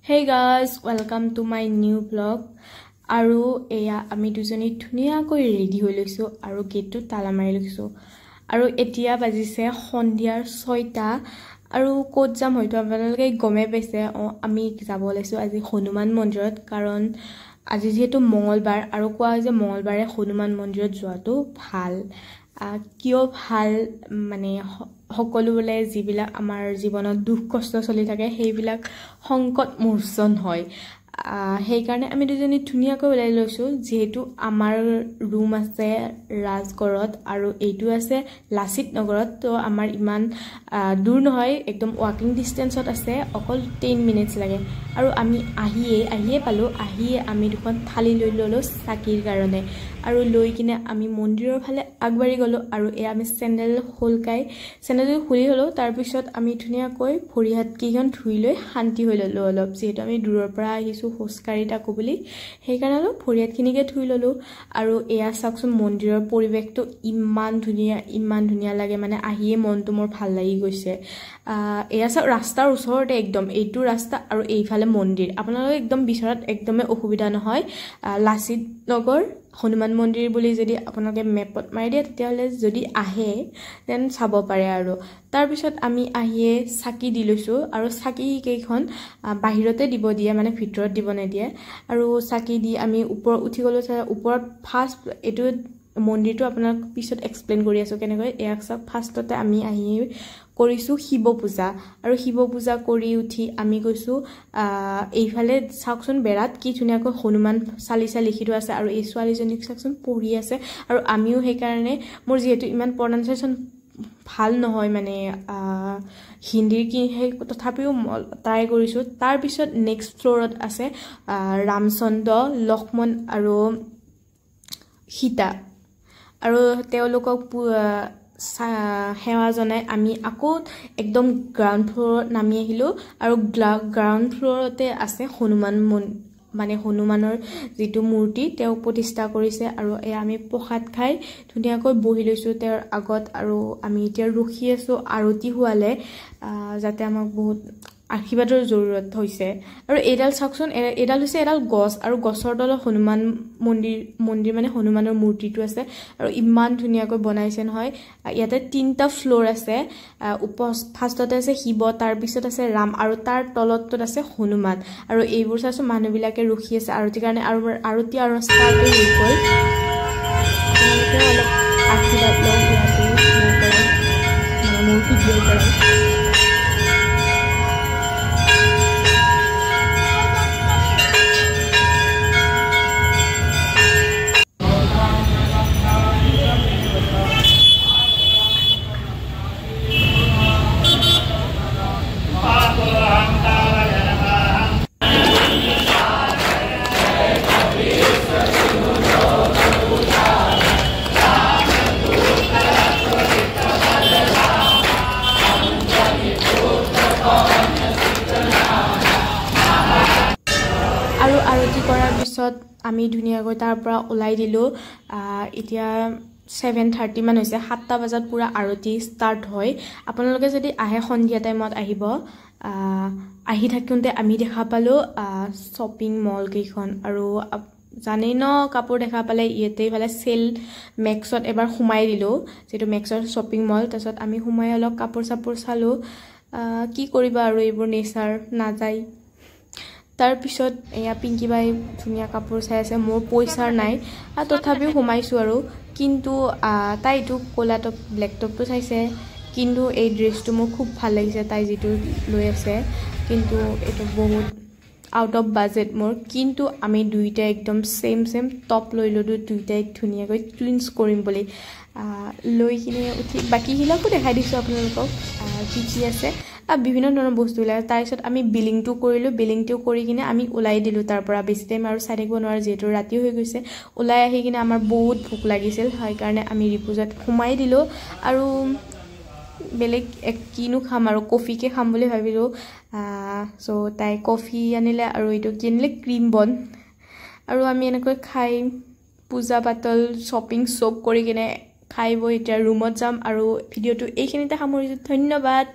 Hey guys, welcome to my new vlog. আৰু এয়া আমি দুজনী ধুনিয়াকৈ ৰেডি হৈ লৈছো আৰু গেটটো তালা মাৰি লৈছো আৰু এতিয়া বাজিছে সন্ধিয়াৰ 6টা আৰু কোত যাম হয়তো আপোনালোকে গমে পাইছে আমি যাব লৈছো আজি হনুমান মন্দিৰত কাৰণ আজি যেহেতু মঙ্গলবাৰ আৰু কোৱা যে মঙ্গলবাৰে হনুমান মন্দিৰত যোৱাটো ভাল কিয় ভাল মানে সকলো বলে যিবিলাক আমাৰ জীৱনত দুখ কষ্ট চলি থাকে সেইবিলাক সংকট মোচন হয় সেই কাৰণে আমি দুজনী ধুনিয়াকৈ ওলাই লৈছো যেহেতু আমাৰ ৰুম আছে ৰাজগড়ত আৰু এইটো আছে লাচিত নগৰত তো আমাৰ ইমান দূৰ নহয় একদম ওয়াকিং ডিসটেন্সত আছে অকল 10 মিনিটস লাগে আৰু আমি আহিয়ে পালো আমি দুখন থালি লৈ ললো চাকিৰ কাৰণে আৰু লৈ কিনে আমি মন্দিৰৰ ফালে আগবাঢ়ি গলো আৰু এ আমি চেন্ডেল খুলি হলো তাৰ পিছত আমি ধুনিয়াকৈ ভৰি হাত কিখন ধুই লৈ শান্তি হৈ ললো অলপ যেহেতু আমি দূৰৰ পৰা আহিছো হোস্কাৰি তাকো বুলি সেই কাৰণে ভৰি হাতখিনিকে ধুই ললো আৰু এয়া চাকচোন মন্দিৰৰ পৰিৱেশটো ইমান ধুনিয়া লাগে মানে আহিয়ে মনটো মোৰ ভাল লাগি গৈছে এয়া চাক ৰাস্তাৰ ওচৰতে একদম এইটো ৰাস্তা আৰু এইফালে মন্দিৰ আপোনালোকে একদম বিচৰাত একদমে অসুবিধা নহয় লাচিত নগৰ হনুমান মন্দিৰ বুলি যদি আপোনালোকে মেপত মাৰি দিয়ে তেতিয়াহলে যদি আহে দেন চাব পাৰে আৰু তাৰ পিছত আমি আহিয়ে চাকি দি লৈছো আৰু চাকি কেইখন বাহিৰতে দিব দিয়ে মানে ভিতৰত দিব নিদিয়ে আৰু চাকি দি আমি ওপৰ উঠি গলো ওপৰত ফাৰ্ষ্ট এটো মন্দিৰটো আপোনাক পিছত এক্সপ্লেইন কৰি আছো কেনেকৈ এক সব ফাৰ্ষ্টতে আমি আহি কৰিছো শিৱ পূজা আৰু শিৱ পূজা কৰি উঠি আমি গৈছো এইফালে চাকচোন বেৰাত কি ধুনিয়াকৈ হনুমান চালিসা লিখিত আছে আৰু এই ছোৱালীজনীক চাকচোন পঢ়ি আছে আৰু আমিও সেই কাৰণে মোৰ যেহেতু ইমান প্ৰনাউন্সিয়েচন ভাল নহয় মানে হিন্দীৰ কি হে তথাপিও ট্ৰাই কৰিছো তাৰ পিছত নেক্সট ফ্লোৰত আছে ৰামচন্দ্ৰ লক্ষ্মণ আৰু সীতা আৰু তেওঁলোকক সেৱা জনাই আমি আকৌ একদম গ্ৰাউণ্ড ফ্লোৰত নামি আহিলো আৰু গ্ৰাউণ্ড ফ্লোৰতে আছে হনুমান মানে হনুমানৰ যেটো মূৰ্তি তেওঁ প্ৰতিষ্ঠা কৰিছে আৰু আমি প্ৰসাদ খাই ধুনিয়াকৈ বহি লৈছো তেওঁৰ আগত আৰু আমি এতিয়া ৰখি আছো আৰতি হোৱালে যাতে আমাক বহুত আশীৰ্বাদৰ জৰুৰত হৈছে আৰু এডাল চাকচোন এডাল হৈছে এডাল গছ আৰু গছৰ তলত হনুমান মন্দিৰ মানে হনুমানৰ মূৰ্তিটো আছে আৰু ইমান ধুনিয়াকৈ বনাইছে নহয় ইয়াতে 3টা ফ্লোৰ আছে ফাৰ্ষ্টতে আছে শিৱ তাৰ পিছত আছে ৰাম আৰু তাৰ তলতত আছে হনুমান আৰু এইবোৰ চাইছো মানুহবিলাকে ৰখি আছে আৰতি কাৰণে আৰু আৰতি আৰু ষ্টাৰ্ট হৈ গ'ল অলপ আশীৰ্বাদ লওঁ ইয়াতে মোৰ ভিডিঅ' কৰা আৰু আৰতি কৰাৰ পিছত আমি ধুনিয়াকৈ তাৰ পৰা ওলাই দিলো এতিয়া 7:30 মান হৈছে 7টা বজাত পুৰা আৰতি ষ্টাৰ্ট হয় আপোনালোকে যদি আহে সন্ধিয়া টাইমত আহিব আহি থাকোঁতে আমি দেখা পালো শ্বপিং মল কেইখন আৰু জানেই ন কাপোৰ দেখা পালে ইয়াতে ইফালে সেল মেক্সত এবাৰ সোমাই দিলো যেটো মেক্সৰ শ্বপিং মল তাৰছত আমি সোমাই অলপ কাপোৰ চালো কি কৰিবা আৰু এইবোৰ নেচাৰ নাযায় তাৰ পিছত এয়া পিংকি বাই ধুনিয়া কাপোৰ চাই আছে মোৰ পইচা নাই তথাপিও সোমাইছো আৰু কিন্তু তাইটো কোলা টপ ব্লেক টপটো চাইছে কিন্তু এই ড্ৰেছটো মোৰ খুব ভাল লাগিছে তাই যেটো লৈ আছে কিন্তু এটো বহুত আউট অফ বাজেট মোৰ কিন্তু আমি দুইটা একদম সেম টপ লৈ ললো দুইটাই ধুনিয়াকৈ টুইনস কৰিম বুলি লৈ কিনে উঠি বাকি হিলাকো দেখাই দিছো আপোনালোকক কি আছে বিভিন্ন ধৰণৰ বস্তু লাগে তাৰ পিছত আমি বিলিংটো কৰি কিনে আমি ওলাই দিলো তাৰ পৰা বেছি টাইম আৰু চাই থাকিব নোৱাৰো যেহেতু ৰাতি হৈ গৈছে ওলাই আহি কিনে আমাৰ বহুত ভোক লাগিছিল হয় কাৰণে আমি ৰিপুজত সোমাই দিলো আৰু বেলেগ কিনো খাম আৰু কফিকে খাম বুলি ভাবিলো সো তাই কফি আনিলে আৰু এইটো কিনিলে ক্ৰীম বন আৰু আমি এনেকৈ খাই পূজা পাতল শ্বপিং চব কৰি কিনে খাই বৈ এতিয়া ৰুমত যাম আৰু ভিডিঅ'টো এইখিনিতে সামৰিছো ধন্যবাদ